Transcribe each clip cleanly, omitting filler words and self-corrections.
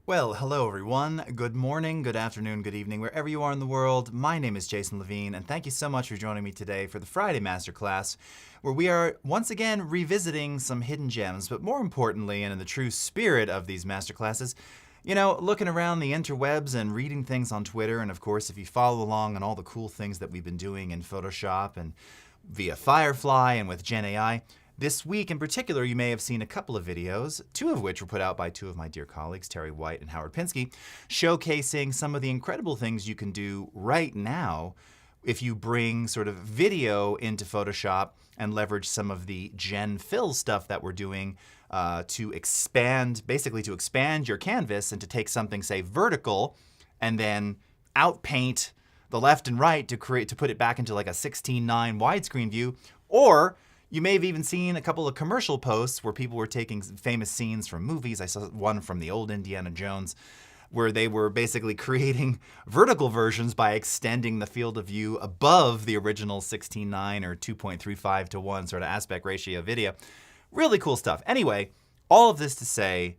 Well, hello everyone. Good morning, good afternoon, good evening, wherever you are in the world. My name is Jason Levine, and thank you so much for joining me today for the Friday Masterclass, where we are once again revisiting some hidden gems, but more importantly, and in the true spirit of these masterclasses, looking around the interwebs and reading things on Twitter, and of course, if you follow along on all the cool things that we've been doing in Photoshop and via Firefly and with Gen AI, this week in particular, you may have seen a couple of videos, two of which were put out by two of my dear colleagues, Terry White and Howard Pinsky, showcasing some of the incredible things you can do right now if you bring sort of video into Photoshop and leverage some of the Gen Fill stuff that we're doing to expand your canvas and to take something, say, vertical, and then outpaint the left and right to put it back into like a 16:9 widescreen view. Or you may have even seen a couple of commercial posts where people were taking famous scenes from movies. I saw one from the old Indiana Jones where they were basically creating vertical versions by extending the field of view above the original 16:9 or 2.35 to 1 sort of aspect ratio video. Really cool stuff. Anyway, all of this to say,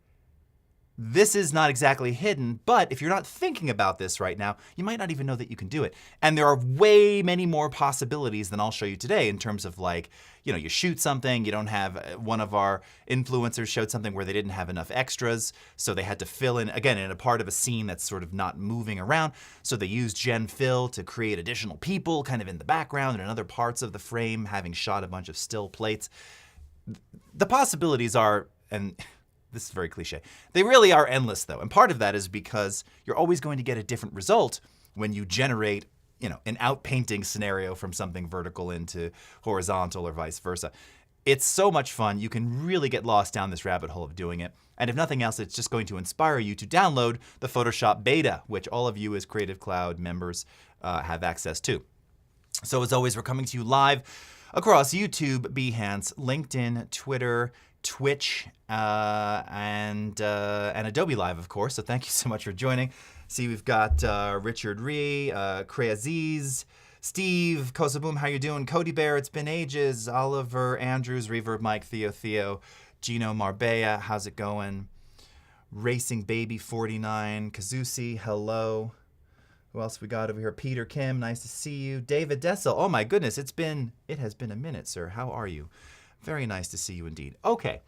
this is not exactly hidden, but if you're not thinking about this right now, you might not even know that you can do it. And there are way many more possibilities than I'll show you today in terms of like, you shoot something, you don't have, one of our influencers showed something where they didn't have enough extras, so they had to fill in, again, in a part of a scene that's sort of not moving around, so they used Gen Fill to create additional people kind of in the background and in other parts of the frame, having shot a bunch of still plates. The possibilities are, and this is very cliche, they really are endless though. And part of that is because you're always going to get a different result when you generate, an outpainting scenario from something vertical into horizontal or vice versa. It's so much fun. You can really get lost down this rabbit hole of doing it. And if nothing else, it's just going to inspire you to download the Photoshop beta, which all of you as Creative Cloud members have access to. So as always, we're coming to you live across YouTube, Behance, LinkedIn, Twitter, Twitch, and Adobe Live, of course. So thank you so much for joining. See, we've got Richard Ree, Creaziz, Steve, Kosaboom, how you doing? Cody Bear, it's been ages. Oliver Andrews, Reverb Mike, Theo, Gino Marbella, how's it going? Racing Baby 49, Kazusi, hello. Who else we got over here? Peter Kim, nice to see you. David Dessel, oh my goodness, it has been a minute, sir. How are you? Very nice to see you indeed. Okay,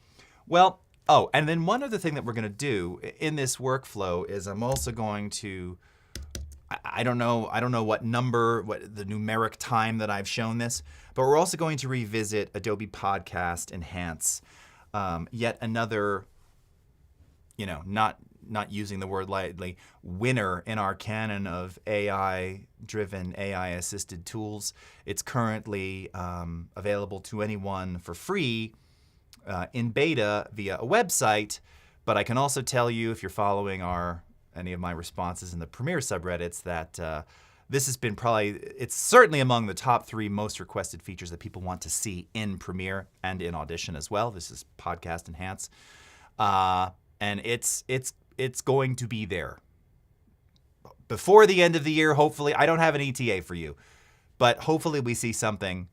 well, and then one other thing that we're going to do in this workflow is I'm also going to, I don't know what the numeric time that I've shown this, but we're also going to revisit Adobe Podcast Enhance, yet another, not using the word lightly, winner in our canon of AI-driven, AI-assisted tools. It's currently available to anyone for free in beta via a website, but I can also tell you, if you're following any of my responses in the Premiere subreddits, that this has been it's certainly among the top 3 most requested features that people want to see in Premiere and in Audition as well. This is Podcast Enhance. And it's going to be there before the end of the year, hopefully. I don't have an ETA for you, but hopefully we see something,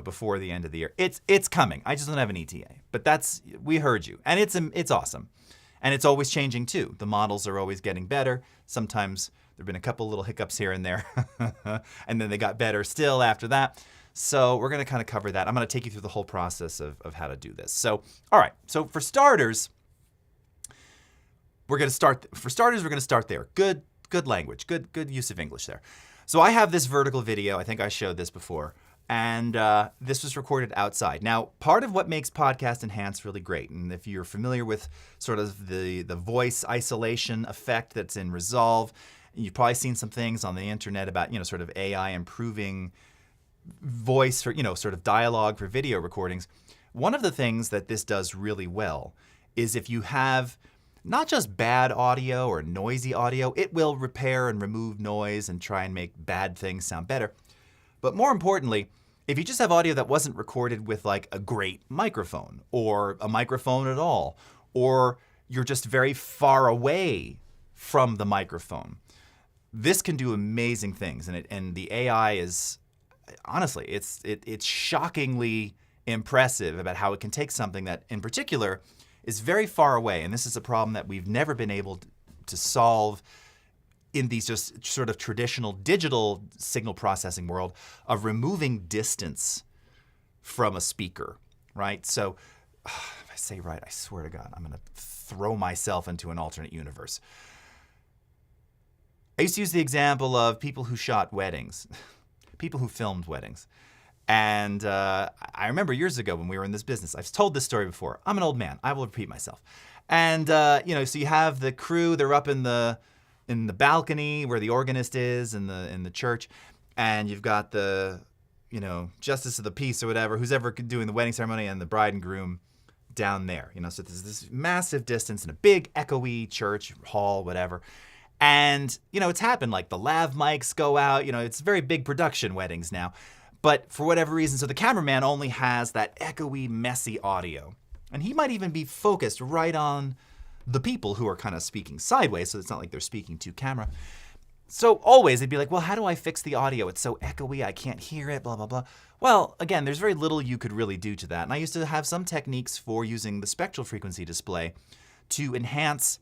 before the end of the year. It's coming. I just don't have an ETA, but we heard you, and it's awesome. And it's always changing too. The models are always getting better. Sometimes there've been a couple little hiccups here and there, and then they got better still after that. So we're going to kind of cover that. I'm going to take you through the whole process of how to do this. So, all right. So for starters, we're going to start there. Good language, good use of English there. So I have this vertical video. I think I showed this before. And this was recorded outside. Now, part of what makes Podcast Enhance really great, and if you're familiar with sort of the voice isolation effect that's in Resolve, you've probably seen some things on the internet about, sort of AI improving voice for, sort of dialogue for video recordings. One of the things that this does really well is if you have not just bad audio or noisy audio, it will repair and remove noise and try and make bad things sound better. But more importantly, if you just have audio that wasn't recorded with like a great microphone or a microphone at all, or you're just very far away from the microphone, this can do amazing things. And the AI is, honestly, it's shockingly impressive about how it can take something that in particular is very far away. And this is a problem that we've never been able to solve in these just sort of traditional digital signal processing world of removing distance from a speaker, right? So if I say right, I swear to God, I'm going to throw myself into an alternate universe. I used to use the example of people who shot weddings, people who filmed weddings. And I remember years ago when we were in this business, I've told this story before. I'm an old man. I will repeat myself. And, so you have the crew, they're up in the balcony where the organist is in the church. And you've got the, justice of the peace or whatever, who's ever doing the wedding ceremony, and the bride and groom down there. So there's this massive distance in a big echoey church, hall, whatever. And, it's happened, like the lav mics go out, it's very big production weddings now. But for whatever reason, so the cameraman only has that echoey, messy audio. And he might even be focused right on the people who are kind of speaking sideways, so it's not like they're speaking to camera. So always they'd be like, well, how do I fix the audio? It's so echoey, I can't hear it, blah, blah, blah. Well, again, there's very little you could really do to that. And I used to have some techniques for using the spectral frequency display to enhance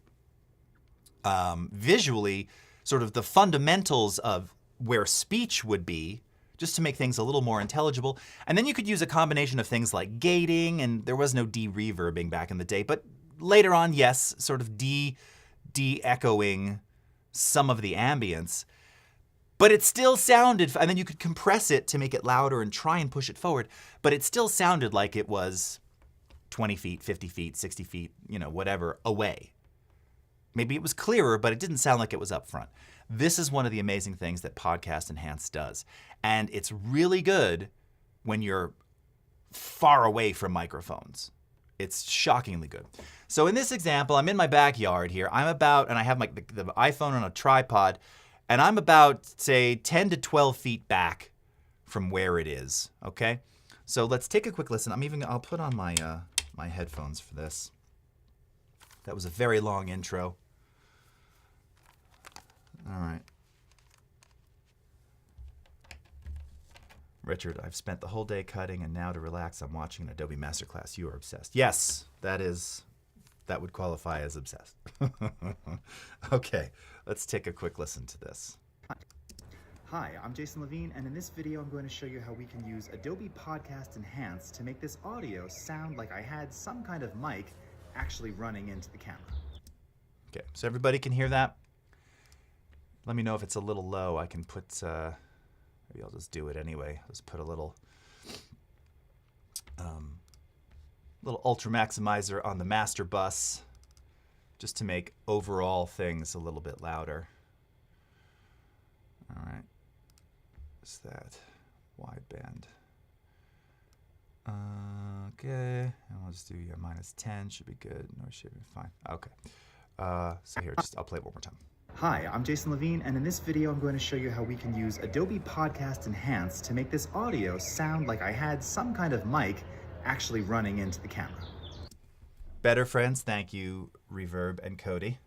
visually sort of the fundamentals of where speech would be, just to make things a little more intelligible. And then you could use a combination of things like gating, and there was no de-reverbing back in the day, but later on, yes, sort of de-echoing some of the ambience. But it still sounded, and then you could compress it to make it louder and try and push it forward, but it still sounded like it was 20 feet, 50 feet, 60 feet, whatever, away. Maybe it was clearer, but it didn't sound like it was up front. This is one of the amazing things that Podcast Enhance does. And it's really good when you're far away from microphones. It's shockingly good. So in this example, I'm in my backyard here. and I have the iPhone on a tripod, and I'm about, say, 10 to 12 feet back from where it is, okay? So let's take a quick listen. I'll put on my my headphones for this. That was a very long intro. All right. Richard, I've spent the whole day cutting, and now to relax, I'm watching an Adobe Masterclass. You are obsessed. Yes, that would qualify as obsessed. Okay, let's take a quick listen to this. Hi, I'm Jason Levine, and in this video, I'm going to show you how we can use Adobe Podcast Enhance to make this audio sound like I had some kind of mic actually running into the camera. Okay, so everybody can hear that? Let me know if it's a little low. I can put, maybe I'll just do it anyway. Just put a little ultra maximizer on the master bus just to make overall things a little bit louder. All right, what's that? Wideband. Okay, and we'll just do -10, should be good. No, should be fine. Okay, so here, I'll play it one more time. Hi, I'm Jason Levine, and in this video I'm going to show you how we can use Adobe Podcast Enhance to make this audio sound like I had some kind of mic actually running into the camera. Better, friends? Thank you, Reverb and Cody.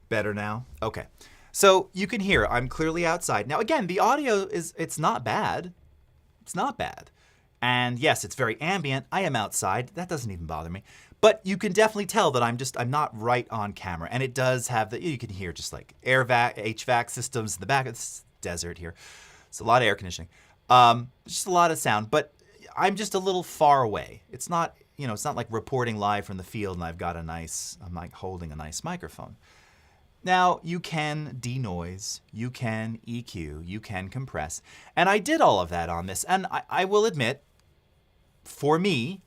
Better now? Okay. So you can hear I'm clearly outside. Now again, the audio it's not bad. It's not bad. And yes, it's very ambient. I am outside. That doesn't even bother me. But you can definitely tell that I'm not right on camera. And it does have you can hear just like HVAC systems in the back. It's desert here. It's a lot of air conditioning. Just a lot of sound, but I'm just a little far away. It's not, it's not like reporting live from the field and I'm like holding a nice microphone. Now, you can denoise, you can EQ, you can compress. And I did all of that on this. And I will admit, for me,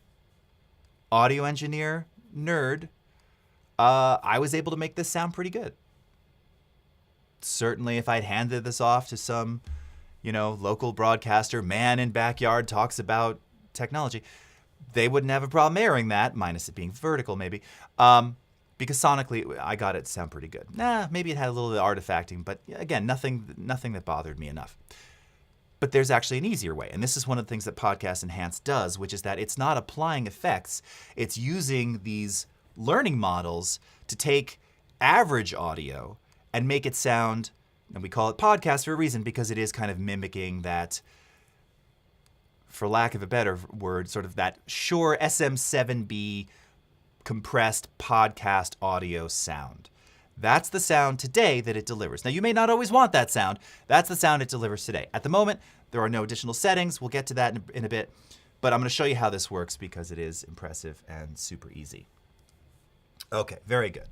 audio engineer, nerd, I was able to make this sound pretty good. Certainly if I'd handed this off to some, local broadcaster, man in backyard talks about technology, they wouldn't have a problem airing that, minus it being vertical maybe, because sonically I got it to sound pretty good. Maybe it had a little bit of artifacting, but again, nothing that bothered me enough. But there's actually an easier way, and this is one of the things that Podcast Enhance does, which is that it's not applying effects, it's using these learning models to take average audio and make it sound, and we call it podcast for a reason, because it is kind of mimicking that, for lack of a better word, sort of that Shure SM7B compressed podcast audio sound. That's the sound today that it delivers. Now, you may not always want that sound. That's the sound it delivers today. At the moment, there are no additional settings. We'll get to that in a bit. But I'm going to show you how this works because it is impressive and super easy. Okay, very good.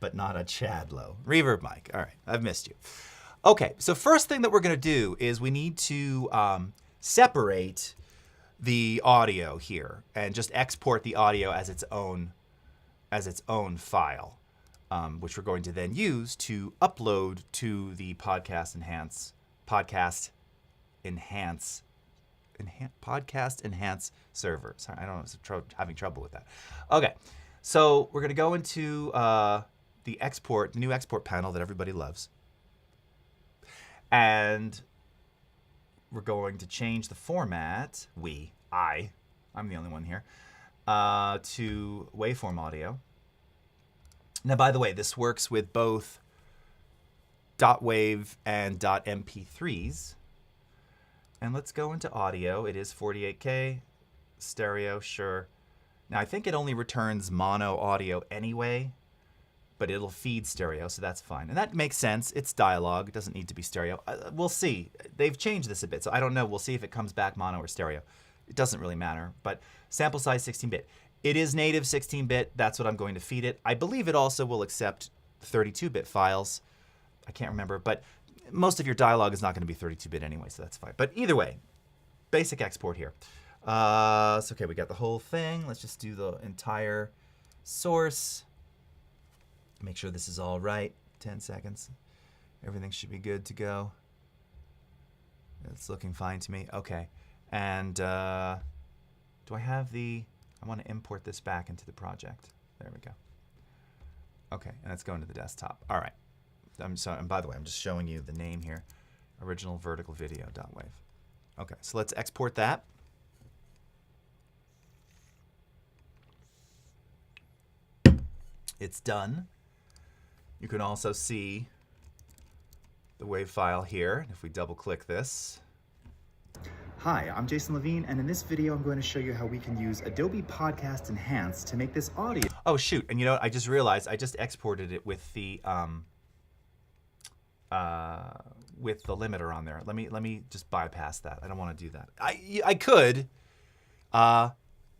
But not a Chadlow. Reverb mic. All right, I've missed you. Okay, so first thing that we're going to do is we need to separate the audio here and just export the audio as its own file, which we're going to then use to upload to the podcast enhance server. Sorry, I don't know, having trouble with that. Okay, so we're going to go into the new export panel that everybody loves. And we're going to change the format, I'm the only one here, to waveform audio. Now, by the way, this works with both .wav and .mp3s. And let's go into audio. It is 48K, stereo, sure. Now, I think it only returns mono audio anyway, but it'll feed stereo, so that's fine. And that makes sense. It's dialogue. It doesn't need to be stereo. We'll see. They've changed this a bit, so I don't know. We'll see if it comes back mono or stereo. It doesn't really matter, but sample size 16-bit. It is native 16-bit. That's what I'm going to feed it. I believe it also will accept 32-bit files. I can't remember, but most of your dialogue is not going to be 32-bit anyway, so that's fine. But either way, basic export here. So okay, we got the whole thing. Let's just do the entire source. Make sure this is all right. 10 seconds. Everything should be good to go. It's looking fine to me. Okay. And do I have I want to import this back into the project. There we go. Okay, and it's going to the desktop. All right. I'm sorry, and by the way, I'm just showing you the name here. Original vertical video.wav. Okay, so let's export that. It's done. You can also see the WAV file here. If we double click this. Hi, I'm Jason Levine, and in this video I'm going to show you how we can use Adobe Podcast Enhance to make this audio. Oh shoot, and you know what, I just realized I just exported it with the limiter on there. Let me just bypass that. I don't want to do that. I could.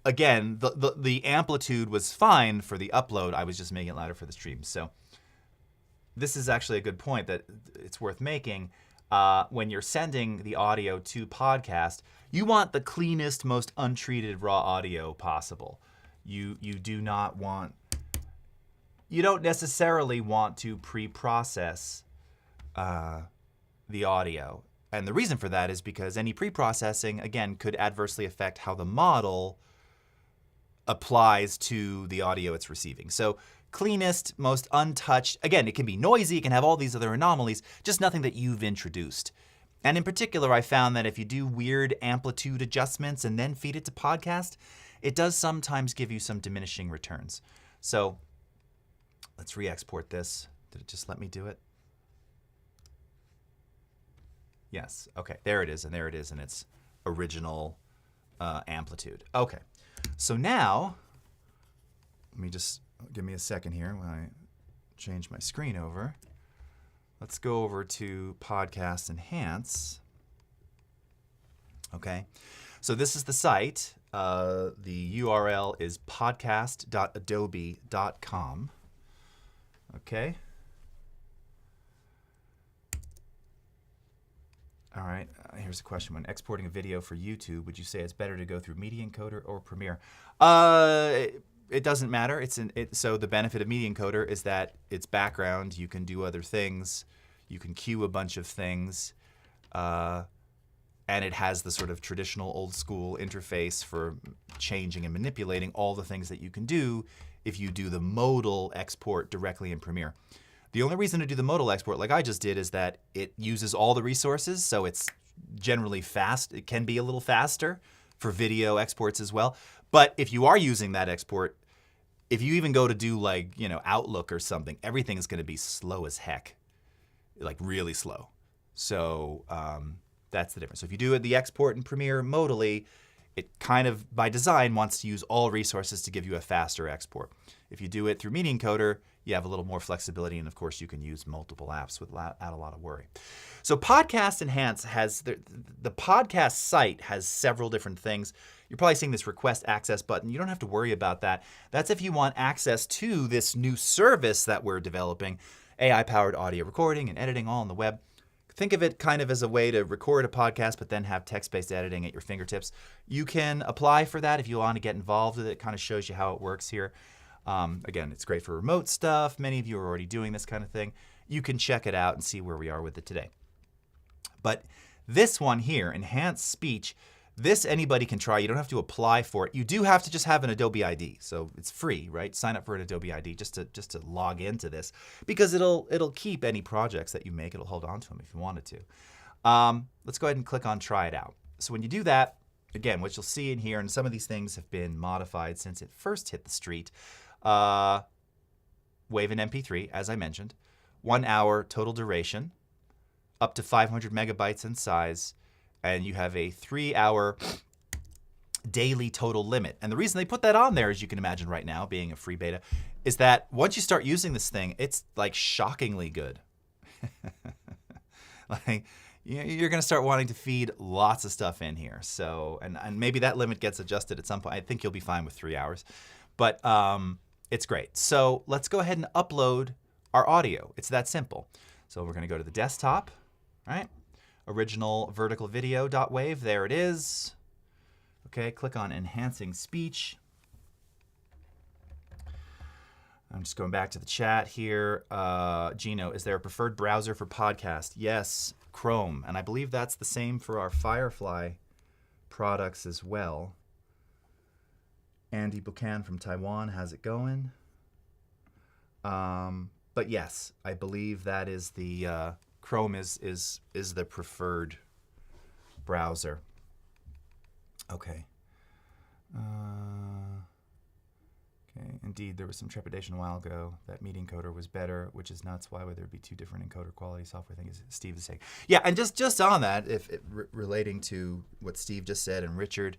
Again, the amplitude was fine for the upload. I was just making it louder for the stream. So this is actually a good point that it's worth making. When you're sending the audio to podcast, you want the cleanest, most untreated raw audio possible. You don't necessarily want to pre-process the audio. And the reason for that is because any pre-processing, again, could adversely affect how the model applies to the audio it's receiving. So cleanest, most untouched, again, it can be noisy, it can have all these other anomalies, just nothing that you've introduced. And in particular, I found that if you do weird amplitude adjustments and then feed it to podcast, it does sometimes give you some diminishing returns. So let's re-export this. Did it just let me do it? Yes, okay, there it is, and there it is in its original amplitude. Okay, so now, let me just, give me a second here when I change my screen over. Let's go over to Podcast Enhance. Okay, so this is the site. The URL is podcast.adobe.com. Okay. All right, here's a question. When exporting a video for YouTube, would you say it's better to go through Media Encoder or Premiere? It doesn't matter. So the benefit of Media Encoder is that it's background. You can do other things. You can queue a bunch of things. And it has the sort of traditional old school interface for changing and manipulating all the things that you can do if you do the modal export directly in Premiere. The only reason to do the modal export like I just did is that it uses all the resources, so it's generally fast. It can be a little faster for video exports as well. But if you are using that export, if you even go to do like, Outlook or something, everything is going to be slow as heck, like really slow. So that's the difference. So if you do the export in Premiere modally, it kind of, by design, wants to use all resources to give you a faster export. If you do it through Media Encoder, you have a little more flexibility, and of course you can use multiple apps without a lot of worry. So Podcast Enhance has, the podcast site has several different things. You're probably seeing this request access button. You don't have to worry about that. That's if you want access to this new service that we're developing, AI-powered audio recording and editing all on the web. Think of it kind of as a way to record a podcast, but then have text-based editing at your fingertips. You can apply for that if you want to get involved with it. It kind of shows you how it works here. Again, it's great for remote stuff. Many of you are already doing this kind of thing. You can check it out and see where we are with it today. But this one here, Enhanced Speech, this anybody can try. You don't have to apply for it. You do have to just have an Adobe ID, so it's free, right? Sign up for an Adobe ID just to log into this, because it'll keep any projects that you make. It'll hold on to them if you wanted to. Let's go ahead and click on Try It Out. So when you do that, again, what you'll see in here, and some of these things have been modified since it first hit the street. Wave and MP3, as I mentioned, 1 hour total duration, up to 500 megabytes in size, and you have a 3-hour daily total limit. And the reason they put that on there, as you can imagine right now, being a free beta, is that once you start using this thing, it's like shockingly good. Like, you're going to start wanting to feed lots of stuff in here. So, and maybe that limit gets adjusted at some point. I think you'll be fine with 3 hours, but it's great. So let's go ahead and upload our audio. It's that simple. So we're going to go to the desktop, right? Original vertical video.wave, there it is. Okay, click on Enhancing Speech. I'm just going back to the chat here. Gino, is there a preferred browser for podcast? Yes, Chrome. And I believe that's the same for our Firefly products as well. Andy Buchan from Taiwan has it going. But yes, I believe that is the Chrome is the preferred browser. Okay. Okay. Indeed, there was some trepidation a while ago that Meet Encoder was better, which is nuts. Why would there be two different encoder quality software things? Steve is saying. Yeah, and just on that, relating to what Steve just said and Richard,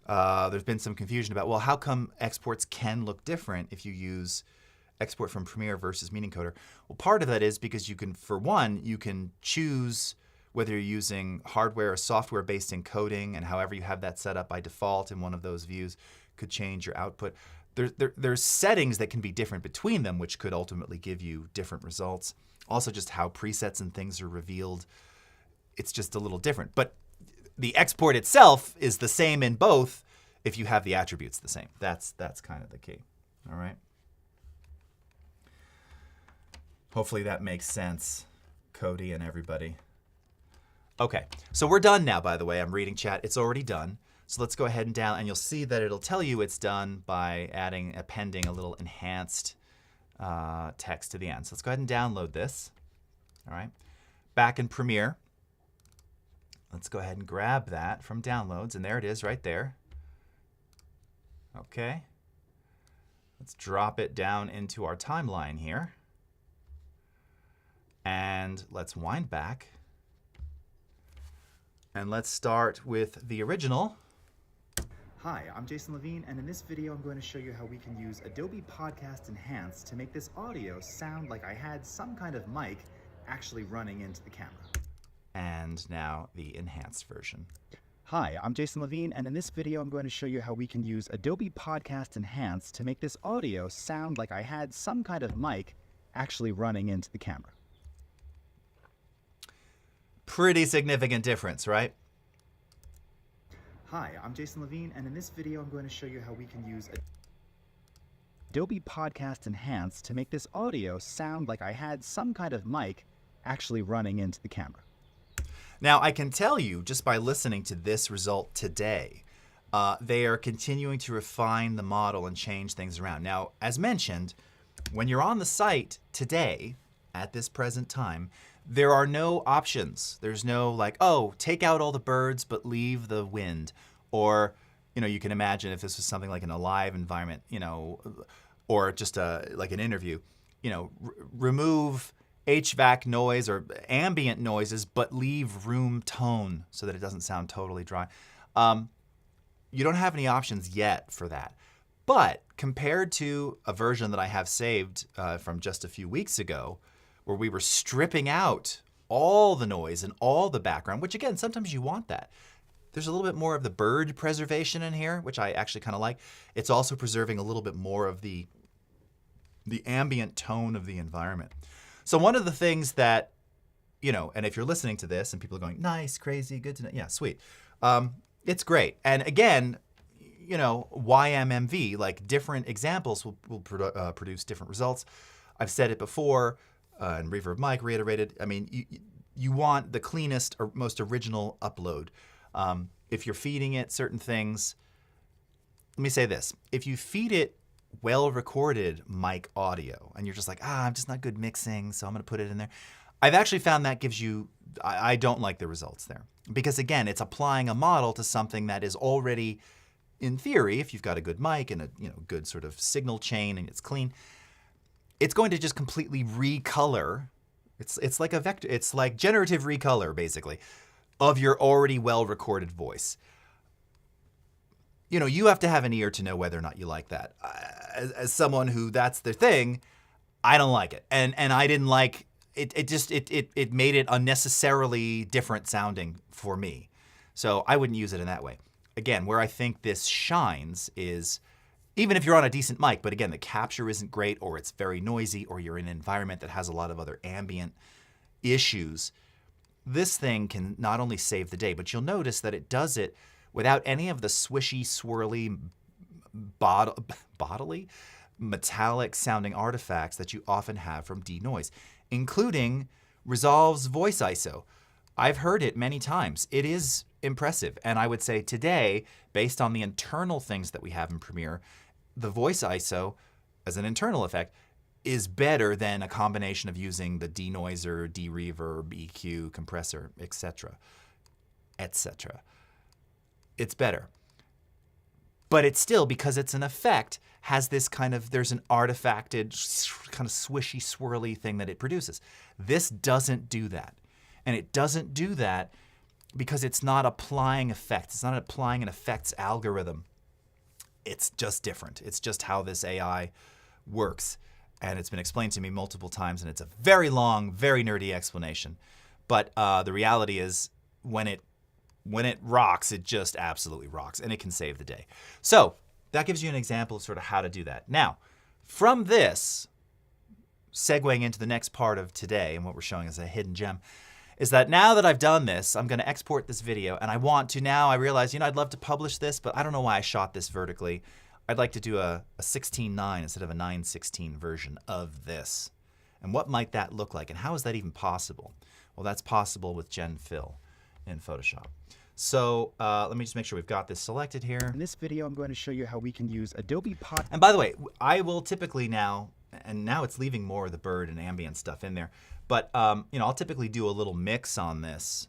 there's been some confusion about, well, how come exports can look different if you use export from Premiere versus Meet Encoder? Well, part of that is because you can, for one, you can choose whether you're using hardware or software-based encoding, and however you have that set up by default in one of those views could change your output. There's settings that can be different between them, which could ultimately give you different results. Also, just how presets and things are revealed, it's just a little different. But the export itself is the same in both if you have the attributes the same. That's kind of the key. All right. Hopefully that makes sense, Cody and everybody. Okay, so we're done now, by the way. I'm reading chat. It's already done. So let's go ahead and down, and you'll see that it'll tell you it's done by appending a little enhanced text to the end. So let's go ahead and download this. All right, back in Premiere. Let's go ahead and grab that from downloads, and there it is right there. Okay, let's drop it down into our timeline here. And let's wind back. And let's start with the original. Hi, I'm Jason Levine, and in this video I'm going to show you how we can use Adobe Podcast Enhance to make this audio sound like I had some kind of mic actually running into the camera. And now the enhanced version. Hi, I'm Jason Levine, and in this video I'm going to show you how we can use Adobe Podcast Enhance to make this audio sound like I had some kind of mic actually running into the camera. Pretty significant difference, right? Hi, I'm Jason Levine, and in this video I'm going to show you how we can use Adobe Podcast Enhance to make this audio sound like I had some kind of mic actually running into the camera. Now, I can tell you just by listening to this result today, they are continuing to refine the model and change things around. Now, as mentioned, when you're on the site today, at this present time, there are no options. There's no like, oh, take out all the birds but leave the wind. Or, you can imagine if this was something like in a live environment, or just like an interview, remove HVAC noise or ambient noises but leave room tone so that it doesn't sound totally dry. You don't have any options yet for that. But compared to a version that I have saved from just a few weeks ago, where we were stripping out all the noise and all the background, which again, sometimes you want that. There's a little bit more of the bird preservation in here, which I actually kind of like. It's also preserving a little bit more of the ambient tone of the environment. So one of the things that, you know, and if you're listening to this and people are going, nice, crazy, good to know, yeah, sweet. It's great. And again, you know, YMMV, like different examples will produce different results. I've said it before, and Reverb Mike reiterated, I mean, you want the cleanest or most original upload. If you're feeding it certain things, let me say this. If you feed it well-recorded mic audio, and you're just like, I'm just not good mixing, so I'm gonna put it in there. I've actually found that gives you, I don't like the results there. Because again, it's applying a model to something that is already, in theory, if you've got a good mic and a good sort of signal chain and it's clean, it's going to just completely recolor. It's like a vector, it's like generative recolor, basically, of your already well-recorded voice. You know, you have to have an ear to know whether or not you like that. As someone who that's their thing, I don't like it. And I didn't like it. It made it unnecessarily different sounding for me. So I wouldn't use it in that way. Again, where I think this shines is even if you're on a decent mic, but again, the capture isn't great, or it's very noisy, or you're in an environment that has a lot of other ambient issues, this thing can not only save the day, but you'll notice that it does it without any of the swishy, swirly, bodily, metallic sounding artifacts that you often have from denoise, including Resolve's voice ISO. I've heard it many times. It is impressive. And I would say today, based on the internal things that we have in Premiere, the voice ISO as an internal effect is better than a combination of using the denoiser, dereverb, EQ, compressor, etc., etc. It's better. But it's still, because it's an effect, has this kind of, there's an artifacted, kind of swishy, swirly thing that it produces. This doesn't do that. And it doesn't do that because it's not applying effects. It's not applying an effects algorithm. It's just different. It's just how this AI works. And it's been explained to me multiple times, and it's a very long, very nerdy explanation. But the reality is, when it rocks, it just absolutely rocks, and it can save the day. So that gives you an example of sort of how to do that. Now, from this, segueing into the next part of today, and what we're showing as a hidden gem, is that now that I've done this, I'm going to export this video, and I want to now, I realize, I'd love to publish this, but I don't know why I shot this vertically. I'd like to do a 16:9 instead of a 9:16 version of this. And what might that look like, and how is that even possible? Well, that's possible with Gen Fill in Photoshop. So let me just make sure we've got this selected here. In this video, I'm going to show you how we can use Adobe Pod. And by the way, I will typically now, and now it's leaving more of the bird and ambient stuff in there, but I'll typically do a little mix on this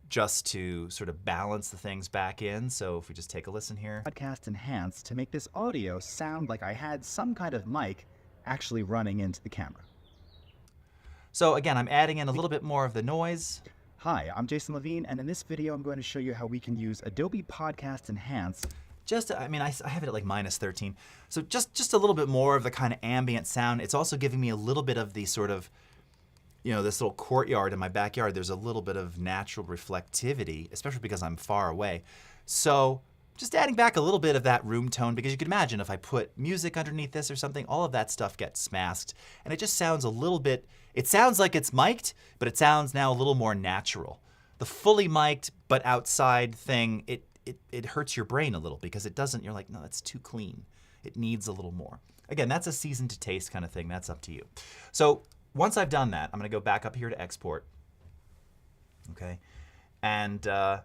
just to sort of balance the things back in. So if we just take a listen here. Podcast Enhance to make this audio sound like I had some kind of mic actually running into the camera. So again, I'm adding in a little bit more of the noise. Hi, I'm Jason Levine, and in this video, I'm going to show you how we can use Adobe Podcast Enhance. I have it at like -13. So just a little bit more of the kind of ambient sound. It's also giving me a little bit of the sort of, this little courtyard in my backyard. There's a little bit of natural reflectivity, especially because I'm far away. So just adding back a little bit of that room tone, because you can imagine if I put music underneath this or something, all of that stuff gets masked, and it just sounds a little bit, it sounds like it's mic'd, but it sounds now a little more natural. The fully mic'd but outside thing, it hurts your brain a little because it doesn't, you're like, no, that's too clean. It needs a little more. Again, that's a season to taste kind of thing. That's up to you. So once I've done that, I'm going to go back up here to export. Okay. And we're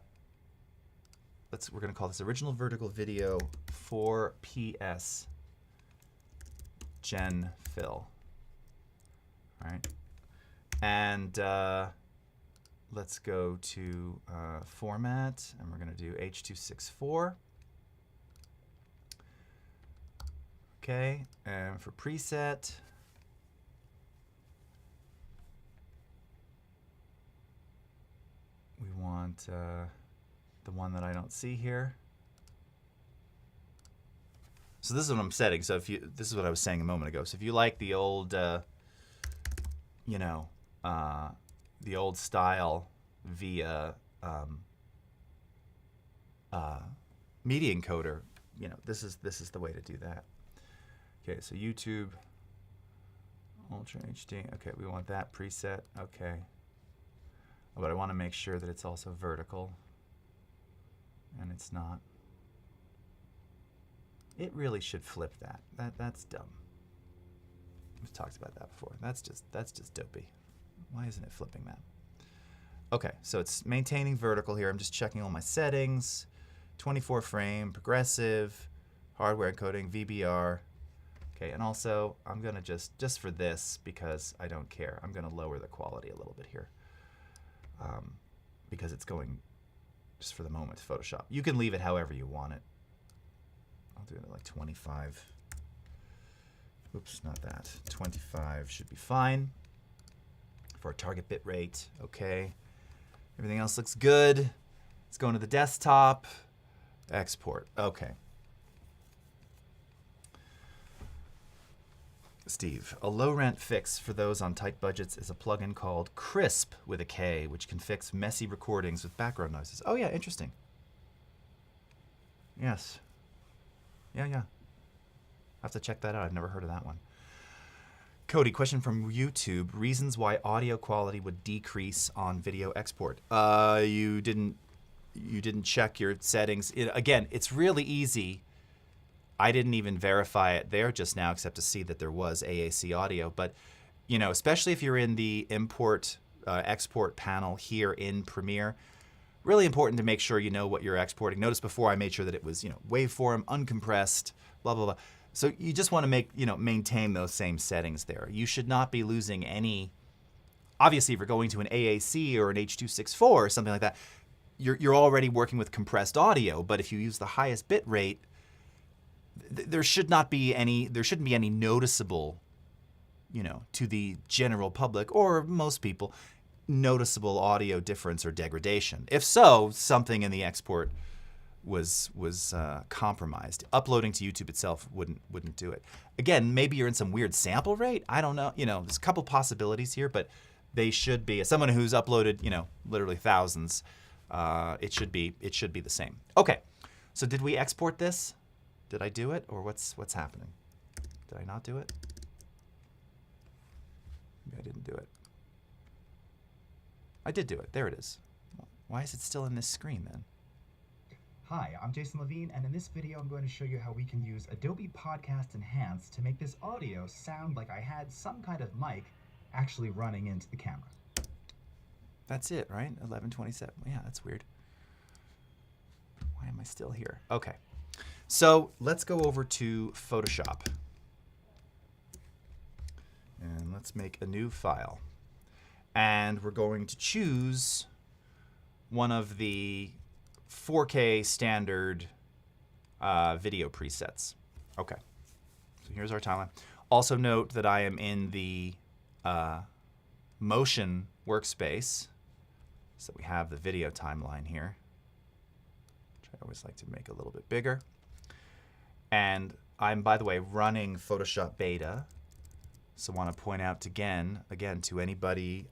going to call this original vertical video 4PS Gen Fill. All right. And let's go to format, and we're going to do H.264. Okay, and for preset, we want the one that I don't see here. So this is what I'm setting. So this is what I was saying a moment ago. So if you like the old, you know, the old style via media encoder, you know, this is the way to do that. Okay, so YouTube Ultra HD. Okay, we want that preset. Okay, but I want to make sure that it's also vertical, and it's not. It really should flip that. That's dumb. We've talked about that before. That's just dopey. Why isn't it flipping that? Okay, so it's maintaining vertical here. I'm just checking all my settings. 24 frame, progressive, hardware encoding, VBR. Okay, and also I'm gonna just for this, because I don't care, I'm gonna lower the quality a little bit here, because it's going just for the moment to Photoshop. You can leave it however you want it. I'll do it at like 25. Oops, not that. 25 should be fine for our target bit rate. Okay, everything else looks good. Let's go into the desktop. Export. Okay. Steve, a low rent fix for those on tight budgets is a plugin called Crisp with a K, which can fix messy recordings with background noises. Oh yeah, interesting. Yes. Yeah. I have to check that out. I've never heard of that one. Cody, question from YouTube. Reasons why audio quality would decrease on video export. You didn't check your settings. Again, it's really easy. I didn't even verify it there just now, except to see that there was AAC audio. But, you know, especially if you're in the import export panel here in Premiere, really important to make sure you know what you're exporting. Notice before I made sure that it was, you know, waveform, uncompressed, blah, blah, blah. So you just want to maintain those same settings there. You should not be losing any. Obviously, if you're going to an AAC or an H.264 or something like that, you're already working with compressed audio. But if you use the highest bit rate, there shouldn't be any noticeable, you know, to the general public or most people, noticeable audio difference or degradation. If so, something in the export was compromised. Uploading to YouTube itself wouldn't do it. Again, maybe you're in some weird sample rate. I don't know. You know, there's a couple possibilities here, but they should be. As someone who's uploaded, you know, literally thousands, it should be the same. Okay, so did we export this? Did I do it, or what's happening? Did I not do it? Maybe I didn't do it. I did do it. There it is. Why is it still in this screen then? Hi, I'm Jason Levine, and in this video I'm going to show you how we can use Adobe Podcast Enhance to make this audio sound like I had some kind of mic actually running into the camera. That's it, right? 11:27. Yeah, that's weird. Why am I still here? Okay. So let's go over to Photoshop. And let's make a new file. And we're going to choose one of the 4K standard video presets. Okay. So here's our timeline. Also note that I am in the motion workspace. So we have the video timeline here, which I always like to make a little bit bigger. And I'm, by the way, running Photoshop Beta. So I want to point out again to anybody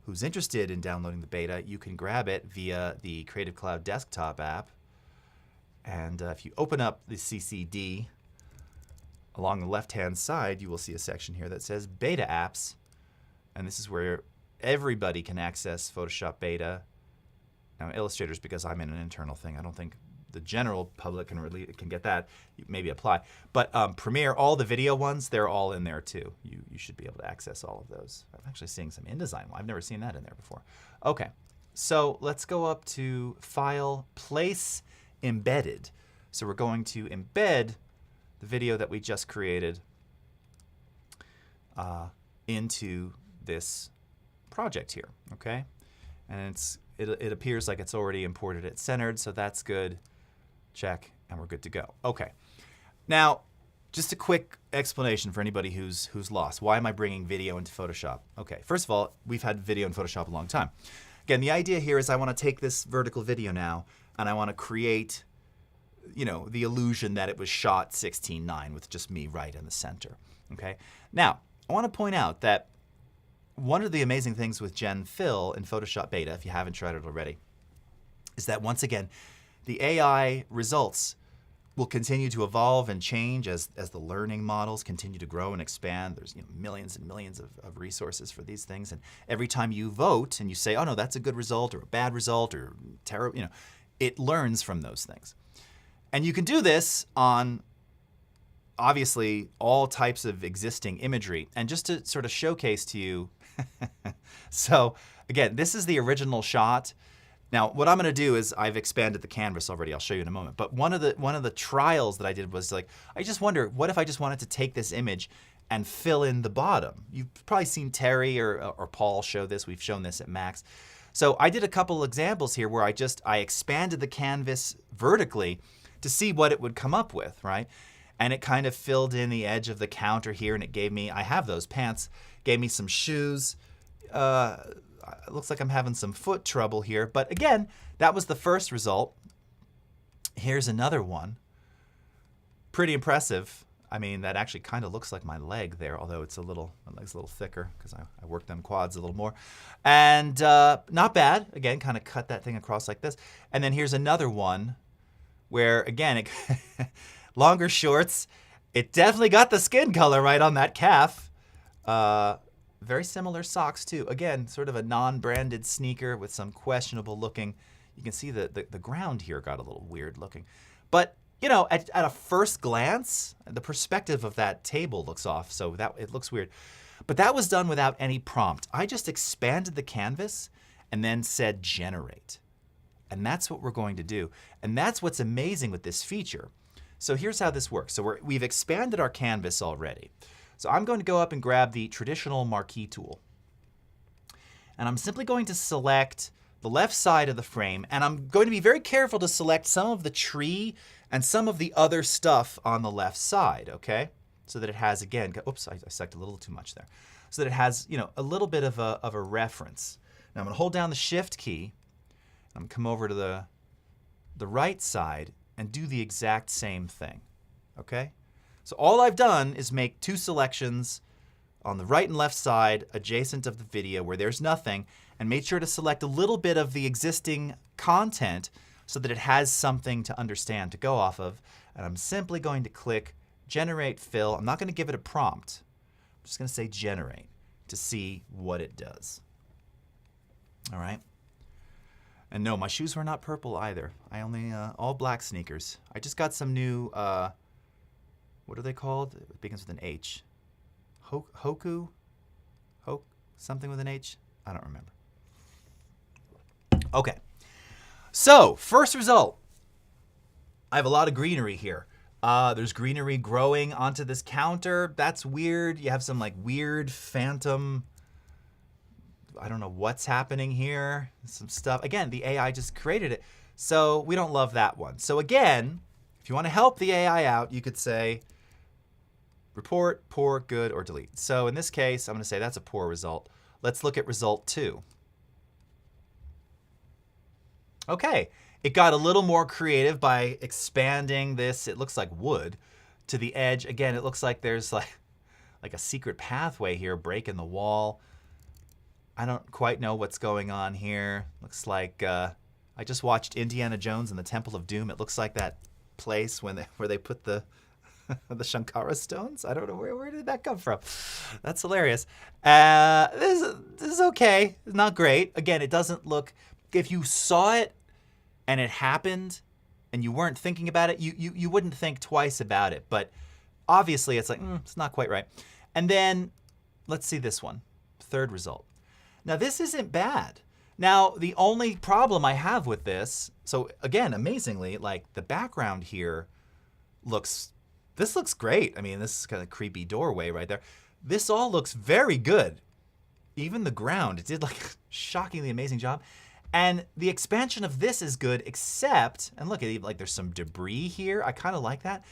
who's interested in downloading the beta, you can grab it via the Creative Cloud desktop app. And if you open up the CCD, along the left-hand side, you will see a section here that says Beta Apps. And this is where everybody can access Photoshop Beta. Now, Illustrator's because I'm in an internal thing. I don't think the general public can get that. Maybe apply. But Premiere, all the video ones, they're all in there too. You should be able to access all of those. I'm actually seeing some InDesign. I've never seen that in there before. Okay, so let's go up to File, Place, Embedded. So we're going to embed the video that we just created into this project here, okay? And it appears like it's already imported it centered, so that's good. Check, and we're good to go. Okay. Now, just a quick explanation for anybody who's lost. Why am I bringing video into Photoshop? Okay, first of all, we've had video in Photoshop a long time. Again, the idea here is I want to take this vertical video now, and I want to create the illusion that it was shot 16:9 with just me right in the center. Okay. Now, I want to point out that one of the amazing things with Gen Fill in Photoshop Beta, if you haven't tried it already, is that once again, the AI results will continue to evolve and change as the learning models continue to grow and expand. There's millions and millions of resources for these things. And every time you vote and you say, oh no, that's a good result or a bad result or terrible, it learns from those things. And you can do this on obviously all types of existing imagery. And just to sort of showcase to you, so again, this is the original shot. Now, what I'm going to do is I've expanded the canvas already. I'll show you in a moment. But one of the trials that I did was like, I just wonder, what if I just wanted to take this image and fill in the bottom? You've probably seen Terry or Paul show this. We've shown this at Max. So I did a couple examples here where I expanded the canvas vertically to see what it would come up with, right? And it kind of filled in the edge of the counter here, and it gave me, I have those pants, gave me some shoes. It looks like I'm having some foot trouble here. But again, that was the first result. Here's another one. Pretty impressive. I mean, that actually kind of looks like my leg there, although my leg's a little thicker because I worked them quads a little more. And not bad. Again, kind of cut that thing across like this. And then here's another one where, again, longer shorts. It definitely got the skin color right on that calf. Very similar socks too. Again, sort of a non-branded sneaker with some questionable looking. You can see the ground here got a little weird looking. But, at a first glance, the perspective of that table looks off, so that it looks weird. But that was done without any prompt. I just expanded the canvas and then said generate. And that's what we're going to do. And that's what's amazing with this feature. So here's how this works. So we've expanded our canvas already. So I'm going to go up and grab the traditional marquee tool. And I'm simply going to select the left side of the frame. And I'm going to be very careful to select some of the tree and some of the other stuff on the left side, okay? So that it has, again, oops, I selected a little too much there. So that it has, a little bit of a reference. Now I'm going to hold down the Shift key. I'm going to come over to the right side and do the exact same thing, okay? So all I've done is make two selections on the right and left side adjacent of the video where there's nothing, and made sure to select a little bit of the existing content so that it has something to understand to go off of. And I'm simply going to click Generate Fill. I'm not going to give it a prompt. I'm just going to say Generate to see what it does. All right. And no, my shoes were not purple either. I only, all black sneakers. I just got some new, what are they called? It begins with an H. Hoku? Something with an H? I don't remember. Okay. So, first result. I have a lot of greenery here. There's greenery growing onto this counter. That's weird. You have some like weird phantom, I don't know what's happening here. Some stuff. Again, the AI just created it. So we don't love that one. So again, if you want to help the AI out, you could say report, poor, good, or delete. So in this case, I'm going to say that's a poor result. Let's look at result 2. Okay, it got a little more creative by expanding this, it looks like wood, to the edge. Again, it looks like there's like a secret pathway here, breaking the wall. I don't quite know what's going on here. Looks like I just watched Indiana Jones and the Temple of Doom. It looks like that place where they put the the Shankara stones. I don't know where did that come from. That's hilarious. This is okay. It's not great. Again, it doesn't look. If you saw it and it happened and you weren't thinking about it, you wouldn't think twice about it. But obviously, it's like it's not quite right. And then let's see this one. Third result. Now this isn't bad. Now the only problem I have with this, so again, amazingly, like the background here looks great. I mean, this is kind of creepy doorway right there. This all looks very good. Even the ground, it did like a shockingly amazing job. And the expansion of this is good, except, and look, like there's some debris here. I kind of like that.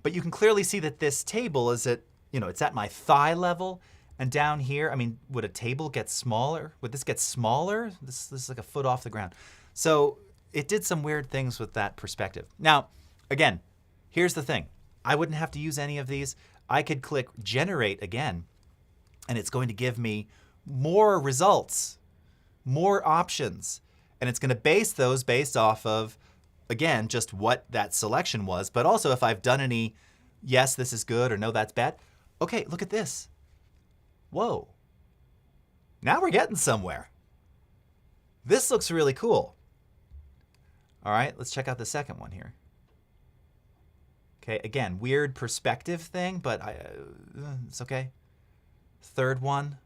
But you can clearly see that this table is at, it's at my thigh level. And down here, I mean, would a table get smaller? Would this get smaller? This is like a foot off the ground. So it did some weird things with that perspective. Now, Again, here's the thing. I wouldn't have to use any of these. I could click generate again, and it's going to give me more results, more options. And it's going to base those based off of, again, just what that selection was, but also if I've done any, yes, this is good, or no, that's bad. Okay, look at this. Whoa. Now we're getting somewhere. This looks really cool. All right, let's check out the second one here. Okay, again, weird perspective thing, but it's okay. Third one.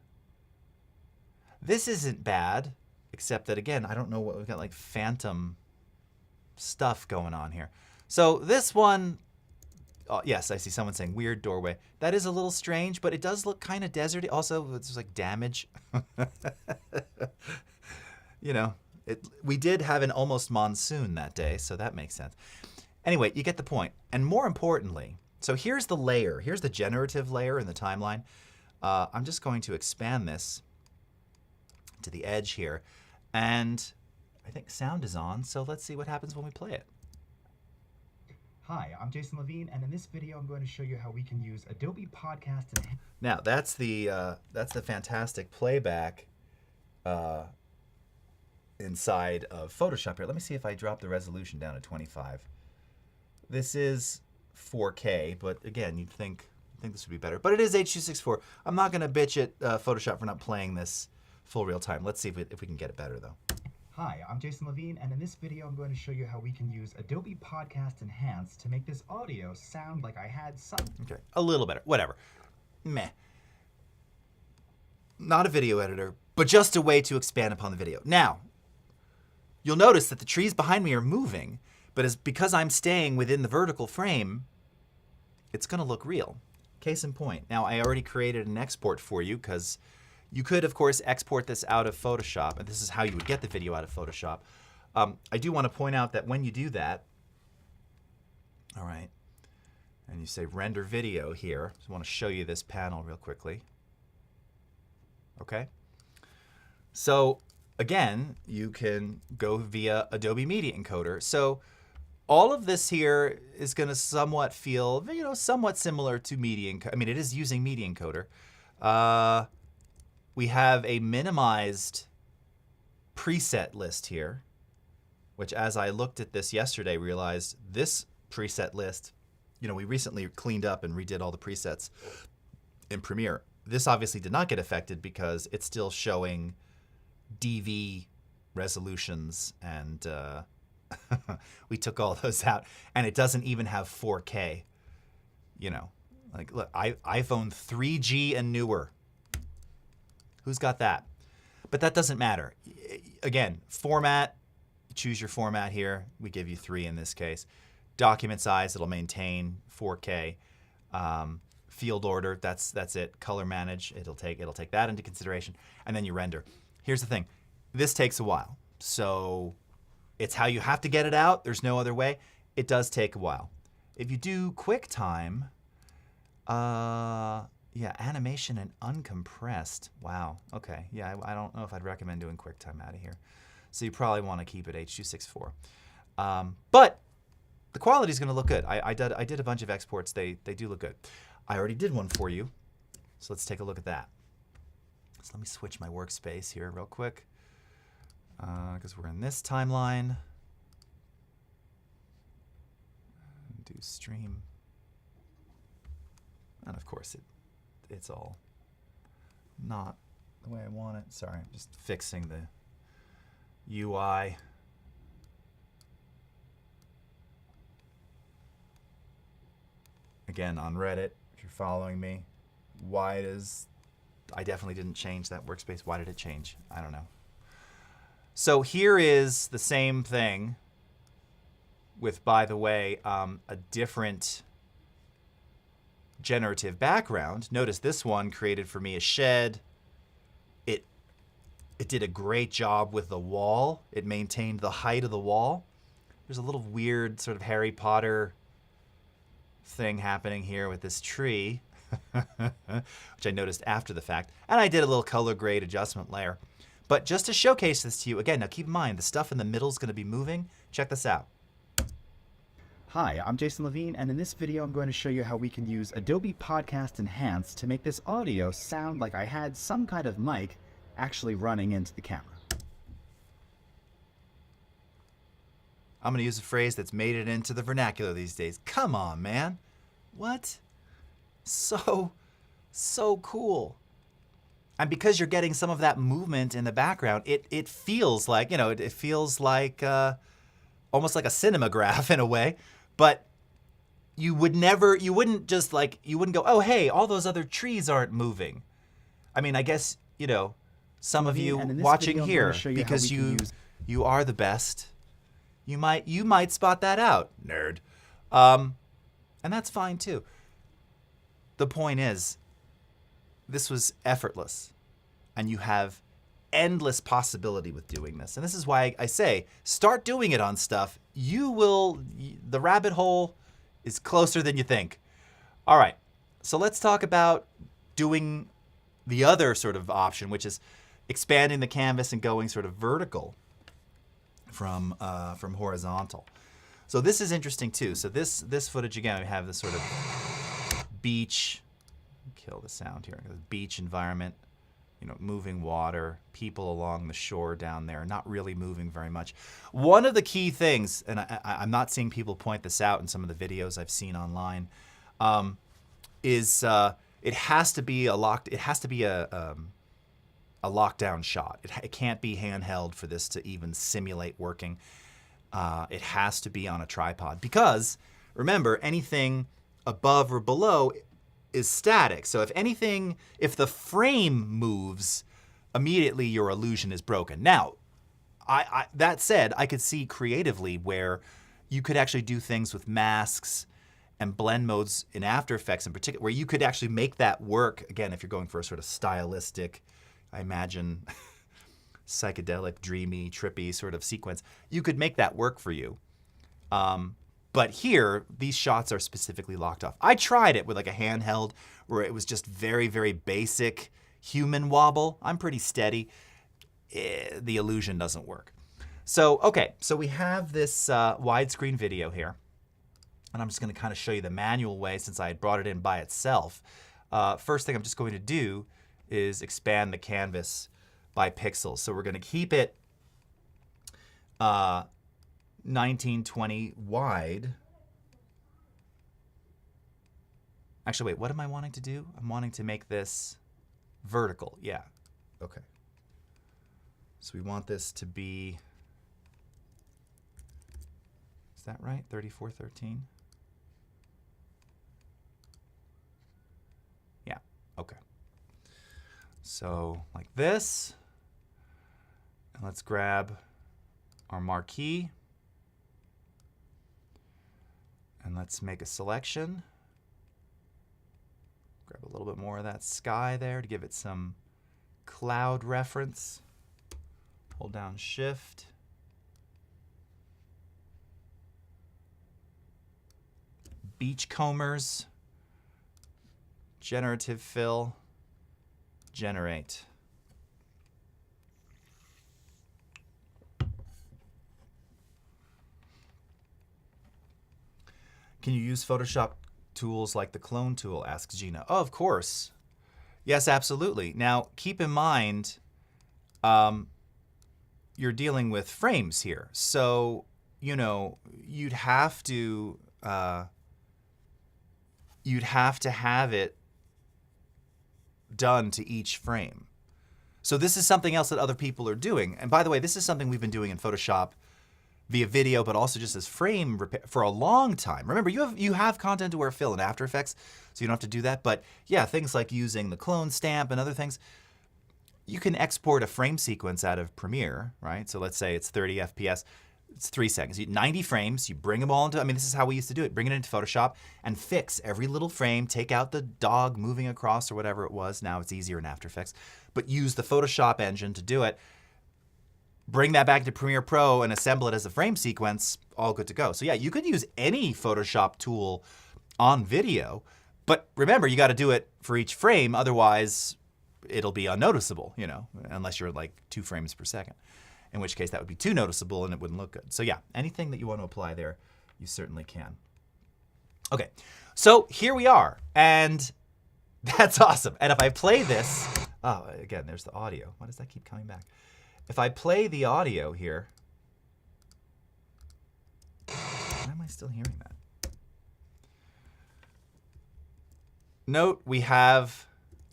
This isn't bad, except that, again, I don't know what we've got, like phantom stuff going on here. So this one, oh, yes, I see someone saying weird doorway. That is a little strange, but it does look kind of deserty. Also, it's like damage. You know, we did have an almost monsoon that day, so that makes sense. Anyway, you get the point. And more importantly, so here's the layer. Here's the generative layer in the timeline. I'm just going to expand this to the edge here. And I think sound is on, so let's see what happens when we play it. Hi, I'm Jason Levine, and in this video I'm going to show you how we can use Adobe Podcast and... Now, that's the fantastic playback inside of Photoshop here. Let me see if I drop the resolution down to 25. This is 4K, but again, you'd think this would be better. But it is H.264. I'm not going to bitch at Photoshop for not playing this full real time. Let's see if we can get it better, though. Hi, I'm Jason Levine, and in this video I'm going to show you how we can use Adobe Podcast Enhance to make this audio sound like I had some... Okay, a little better. Whatever. Meh. Not a video editor, but just a way to expand upon the video. Now, you'll notice that the trees behind me are moving, but because I'm staying within the vertical frame, it's going to look real. Case in point. Now, I already created an export for you because you could, of course, export this out of Photoshop, and this is how you would get the video out of Photoshop. I do want to point out that when you do that, all right, and you say render video here, so I want to show you this panel real quickly. Okay? So, again, you can go via Adobe Media Encoder. So, all of this here is going to somewhat feel, somewhat similar to Media Encoder. I mean, it is using Media Encoder. We have a minimized preset list here, which as I looked at this yesterday, realized this preset list, we recently cleaned up and redid all the presets in Premiere. This obviously did not get affected because it's still showing DV resolutions, and we took all those out, and it doesn't even have 4K. Like, look, iPhone 3G and newer. Who's got that? But that doesn't matter. Again, format, choose your format here. We give you 3 in this case. Document size, it'll maintain 4K. Field order, that's it. Color manage, it'll take that into consideration, and then you render. Here's the thing, this takes a while. So it's how you have to get it out. There's no other way. It does take a while. If you do QuickTime, yeah, animation and uncompressed. Wow. Okay. Yeah, I don't know if I'd recommend doing QuickTime out of here. So you probably want to keep it H.264. But the quality is going to look good. I did a bunch of exports. They do look good. I already did one for you. So let's take a look at that. So let me switch my workspace here real quick, because we're in this timeline. Do stream. And of course it's all not the way I want it. Sorry, I'm just fixing the UI. Again, on Reddit, if you're following me, I definitely didn't change that workspace. Why did it change? I don't know. So here is the same thing with, by the way, a different generative background. Notice this one created for me a shed. It did a great job with the wall. It maintained the height of the wall. There's a little weird sort of Harry Potter thing happening here with this tree, which I noticed after the fact. And I did a little color grade adjustment layer. But just to showcase this to you, again, now keep in mind, the stuff in the middle is going to be moving. Check this out. Hi, I'm Jason Levine, and in this video I'm going to show you how we can use Adobe Podcast Enhance to make this audio sound like I had some kind of mic actually running into the camera. I'm going to use a phrase that's made it into the vernacular these days. Come on, man. What? So cool. And because you're getting some of that movement in the background, it feels like, it feels like almost like a cinematograph in a way. But you wouldn't go, oh, hey, all those other trees aren't moving. I mean, I guess, some of you watching here, because you are the best, you might spot that out, nerd. And that's fine too. The point is, this was effortless, and you have endless possibility with doing this. And this is why I say, start doing it on stuff. The rabbit hole is closer than you think. All right, so let's talk about doing the other sort of option, which is expanding the canvas and going sort of vertical from horizontal. So this is interesting too. So this footage, again, we have this sort of beach, kill the sound here, beach environment, moving water, people along the shore down there, not really moving very much. One of the key things, and I'm not seeing people point this out in some of the videos I've seen online, is it has to be a lockdown shot. It can't be handheld for this to even simulate working. It has to be on a tripod because, remember, anything above or below is static. So if the frame moves, immediately your illusion is broken. Now, that said, I could see creatively where you could actually do things with masks and blend modes in After Effects in particular, where you could actually make that work. Again, if you're going for a sort of stylistic, I imagine, psychedelic, dreamy, trippy sort of sequence, you could make that work for you. But here, these shots are specifically locked off. I tried it with like a handheld where it was just very, very basic human wobble. I'm pretty steady. The illusion doesn't work. So, okay, so we have this widescreen video here. And I'm just going to kind of show you the manual way since I had brought it in by itself. First thing I'm just going to do is expand the canvas by pixels. So we're going to keep it 1920 wide. Actually, wait, what am I wanting to do? I'm wanting to make this vertical. Yeah, okay. So we want this to be, is that right? 3413? Yeah, okay. So like this, and let's grab our marquee, and let's make a selection. Grab a little bit more of that sky there to give it some cloud reference. Hold down Shift. Beachcombers, Generative Fill, Generate. Can you use Photoshop tools like the clone tool, asks Gina. Oh, of course. Yes, absolutely. Now, keep in mind, you're dealing with frames here. So, you'd have to have it done to each frame. So this is something else that other people are doing. And by the way, this is something we've been doing in Photoshop via video, but also just as frame repair for a long time. Remember, you have content aware fill in After Effects, so you don't have to do that. But yeah, things like using the clone stamp and other things, you can export a frame sequence out of Premiere, right? So let's say it's 30 FPS. It's 3 seconds. 90 frames, you bring them all into, this is how we used to do it. Bring it into Photoshop and fix every little frame, take out the dog moving across or whatever it was. Now it's easier in After Effects, but use the Photoshop engine to do it. Bring that back to Premiere Pro and assemble it as a frame sequence, all good to go. So yeah, you could use any Photoshop tool on video, but remember, you got to do it for each frame, otherwise it'll be unnoticeable, unless you're like 2 frames per second. In which case that would be too noticeable and it wouldn't look good. So yeah, anything that you want to apply there, you certainly can. Okay, so here we are, and that's awesome. And if I play this, oh, again, there's the audio. Why does that keep coming back? If I play the audio here, why am I still hearing that? Note we have,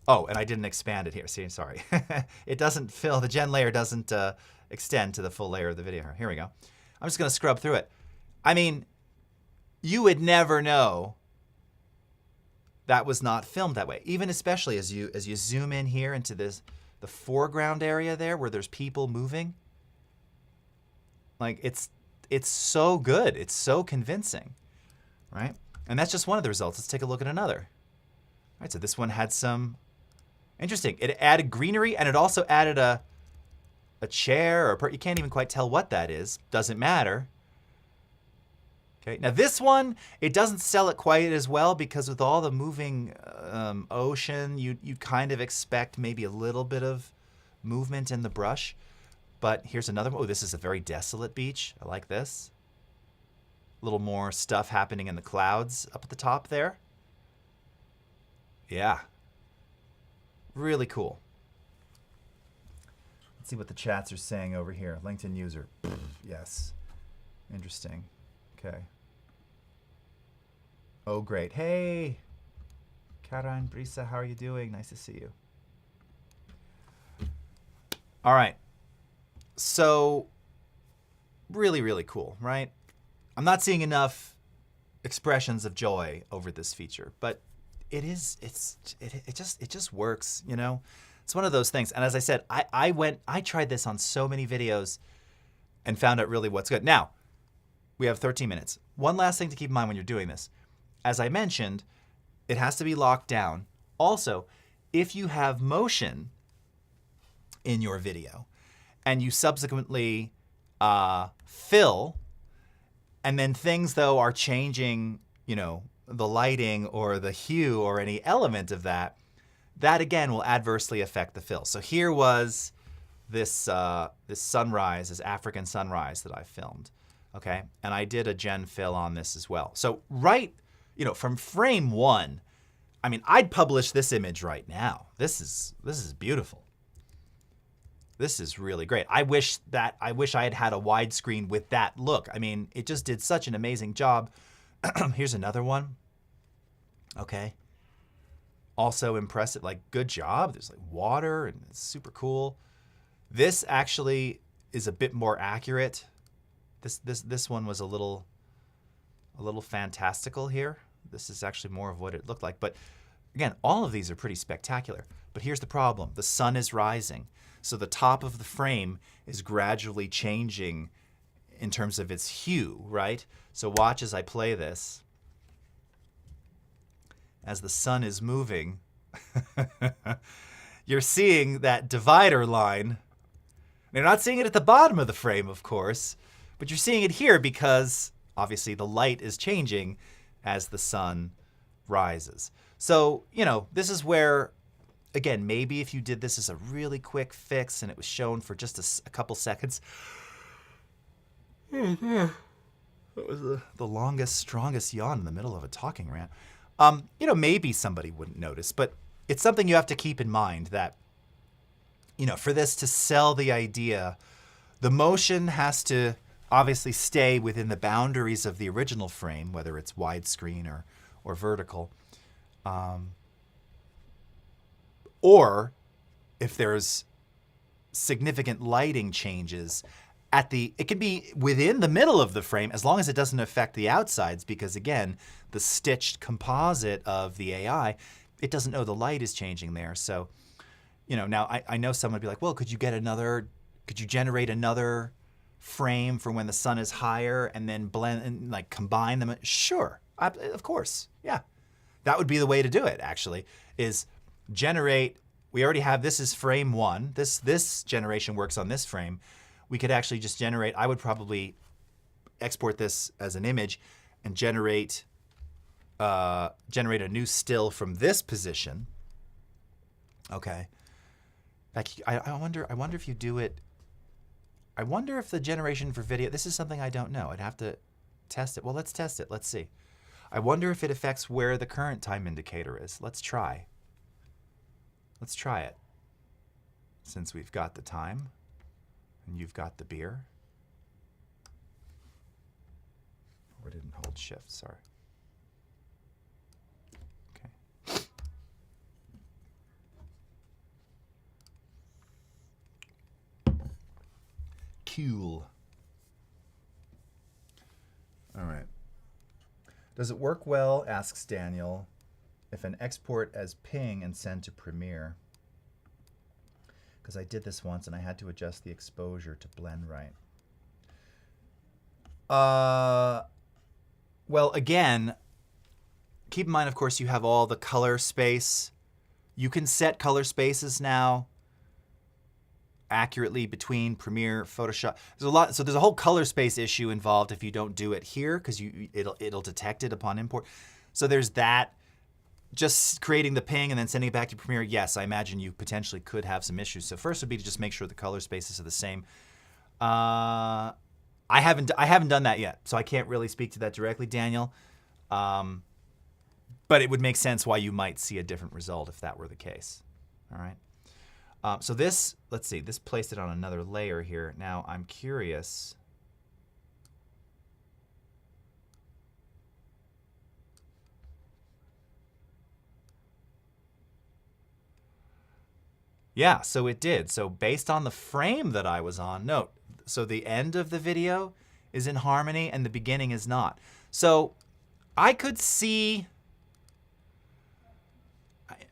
oh, and I didn't expand it here. See, sorry. It doesn't fill, the gen layer doesn't extend to the full layer of the video. Here we go. I'm just going to scrub through it. I mean, you would never know that was not filmed that way. Even especially as you zoom in here into the foreground area there where there's people moving. Like it's so good. It's so convincing, right? And that's just one of the results. Let's take a look at another. All right, so this one had some interesting. It added greenery and it also added a chair or you can't even quite tell what that is. Doesn't matter. Okay, now this one, it doesn't sell it quite as well because with all the moving ocean, you kind of expect maybe a little bit of movement in the brush. But here's another one. Oh, this is a very desolate beach. I like this. A little more stuff happening in the clouds up at the top there. Yeah. Really cool. Let's see what the chats are saying over here. LinkedIn user. Yes. Interesting. Okay. Oh, great. Hey, Karen, Brisa, how are you doing? Nice to see you. All right. So, really, really cool, right? I'm not seeing enough expressions of joy over this feature, but it just works, you know? It's one of those things. And as I said, I tried this on so many videos and found out really what's good. Now, we have 13 minutes. One last thing to keep in mind when you're doing this. As I mentioned, it has to be locked down. Also, if you have motion in your video and you subsequently fill, and then things though are changing, you know, the lighting or the hue or any element of that, that again will adversely affect the fill. So here was this this sunrise, this African sunrise that I filmed. Okay, and I did a gen fill on this as well. So right, you know, from frame one, I mean, I'd publish this image right now. This is beautiful. This is really great. I wish I had had a widescreen with that look. I mean, it just did such an amazing job. Here's another one. Okay. Also impressive, like good job. There's like water and it's super cool. This actually is a bit more accurate. This one was a little fantastical here. This is actually more of what it looked like. But again, all of these are pretty spectacular. But here's the problem. The sun is rising. So the top of the frame is gradually changing in terms of its hue, right? So watch as I play this. As the sun is moving, you're seeing that divider line. You're not seeing it at the bottom of the frame, of course, but you're seeing it here because obviously the light is changing as the sun rises. So, you know, this is where, again, maybe if you did this as a really quick fix and it was shown for just a couple seconds. That was the longest, strongest yawn in the middle of a talking rant. You know, maybe somebody wouldn't notice, but it's something you have to keep in mind that, you know, for this to sell the idea, the motion has to obviously stay within the boundaries of the original frame, whether it's widescreen or vertical. Or if there's significant lighting changes it can be within the middle of the frame as long as it doesn't affect the outsides, because again, the stitched composite of the AI, it doesn't know the light is changing there. So, you know, now I know someone would be like, well, could you generate another frame for when the sun is higher and then blend and like combine them? Sure, of course, yeah. That would be the way to do it, actually, is generate, we already have, this is frame one. This generation works on this frame. We could actually just generate, I would probably export this as an image and generate a new still from this position. Okay. I wonder if you do it, I wonder if the generation for video, this is something I don't know. I'd have to test it. Well, let's test it. Let's see. I wonder if it affects where the current time indicator is. Let's try. Let's try it. Since we've got the time and you've got the beer. Or didn't hold shift, sorry. Okay. Cool. All right. Does it work well, asks Daniel, if an export as ping and send to Premiere? Because I did this once and I had to adjust the exposure to blend right. Well, again, keep in mind, of course, you have all the color space. You can set color spaces now accurately between Premiere, Photoshop. There's a lot, so there's a whole color space issue involved if you don't do it here, because it'll detect it upon import. So there's that. Just creating the ping and then sending it back to Premiere, yes, I imagine you potentially could have some issues. So first would be to just make sure the color spaces are the same. I haven't done that yet, so I can't really speak to that directly, Daniel. But it would make sense why you might see a different result if that were the case. All right. So this, let's see, this placed it on another layer here. Now I'm curious. Yeah, so it did. So based on the frame that I was on, note, so the end of the video is in harmony and the beginning is not. So I could see,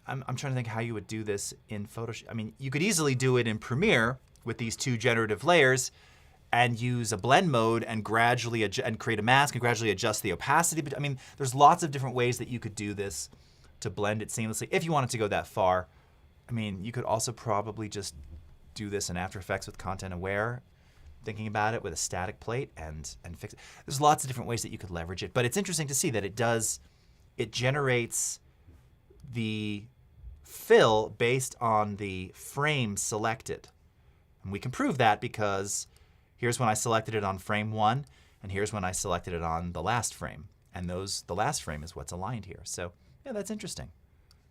I'm trying to think how you would do this in Photoshop. I mean, you could easily do it in Premiere with these two generative layers and use a blend mode and gradually and create a mask and gradually adjust the opacity. But I mean, there's lots of different ways that you could do this to blend it seamlessly if you wanted to go that far. I mean, you could also probably just do this in After Effects with Content Aware, thinking about it with a static plate and fix it. There's lots of different ways that you could leverage it, but it's interesting to see that it generates the fill based on the frame selected. And we can prove that because here's when I selected it on frame 1, and here's when I selected it on the last frame. And the last frame is what's aligned here. So yeah, that's interesting.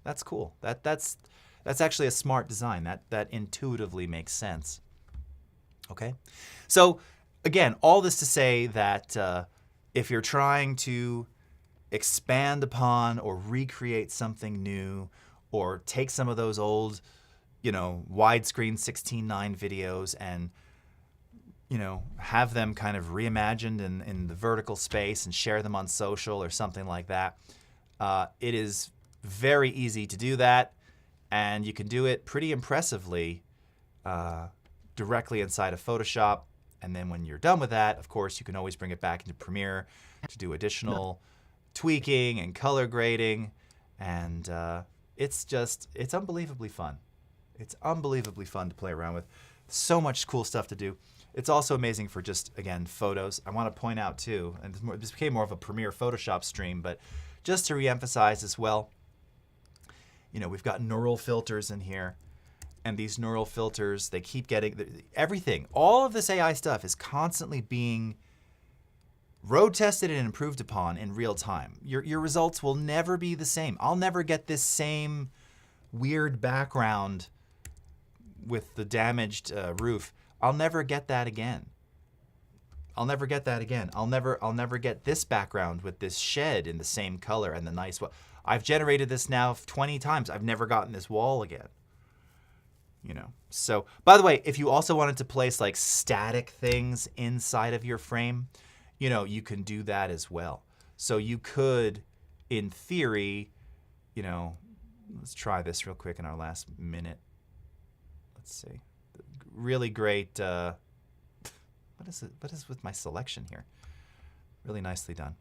That's cool. That's actually a smart design. That intuitively makes sense. Okay, so again, all this to say that if you're trying to expand upon or recreate something new, or take some of those old, widescreen 16:9 videos and have them kind of reimagined in the vertical space and share them on social or something like that, it is very easy to do that. And you can do it pretty impressively directly inside of Photoshop. And then when you're done with that, of course, you can always bring it back into Premiere to do additional tweaking and color grading. And it's unbelievably fun. It's unbelievably fun to play around with. So much cool stuff to do. It's also amazing for just, again, photos. I want to point out too, and this became more of a Premiere Photoshop stream, but just to reemphasize as well, we've got neural filters in here, and these neural filters, they keep getting everything. All of this AI stuff is constantly being road tested and improved upon in real time. Your results will never be the same. I'll never get this same weird background with the damaged roof. I'll never get that again. I'll never get that again. I'll never get this background with this shed in the same color and the nice wall. I've generated this now 20 times. I've never gotten this wall again. So, by the way, if you also wanted to place like static things inside of your frame, you can do that as well. So you could, in theory, let's try this real quick in our last minute. Let's see. Really great, what is with my selection here? Really nicely done.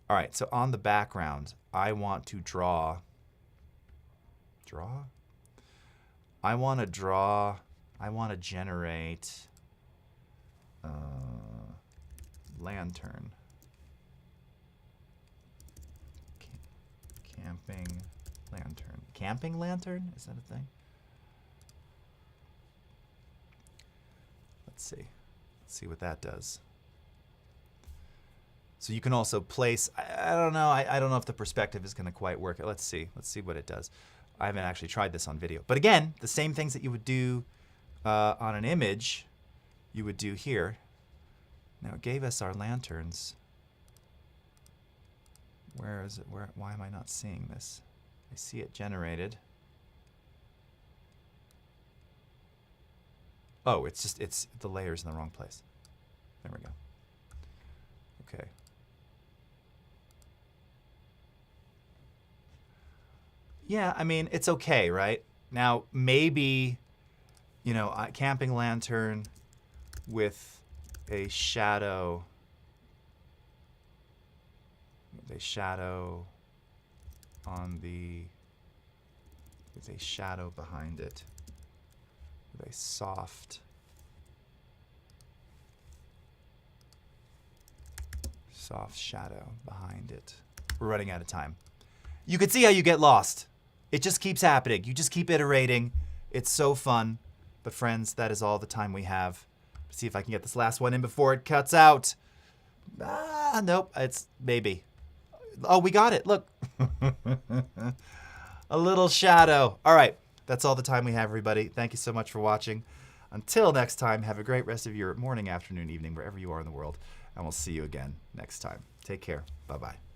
All right, so on the background, I want to generate lantern. Camping lantern. Camping lantern? Is that a thing? Let's see what that does. So you can also place, I don't know, I don't know if the perspective is going to quite work. Let's see what it does. I haven't actually tried this on video. But again, the same things that you would do on an image, you would do here. Now it gave us our lanterns. Where is it? Why am I not seeing this? I see it generated. Oh, it's the layer's in the wrong place. There we go. Okay. Yeah, I mean, it's okay, right? Now, maybe, you know, a camping lantern with a shadow. With a shadow on the. With a shadow behind it. With a soft. Soft shadow behind it. We're running out of time. You can see how you get lost. It just keeps happening. You just keep iterating. It's so fun. But friends, that is all the time we have. Let's see if I can get this last one in before it cuts out. Nope. It's maybe. Oh, we got it. Look. A little shadow. All right. That's all the time we have, everybody. Thank you so much for watching. Until next time, have a great rest of your morning, afternoon, evening, wherever you are in the world. And we'll see you again next time. Take care. Bye-bye.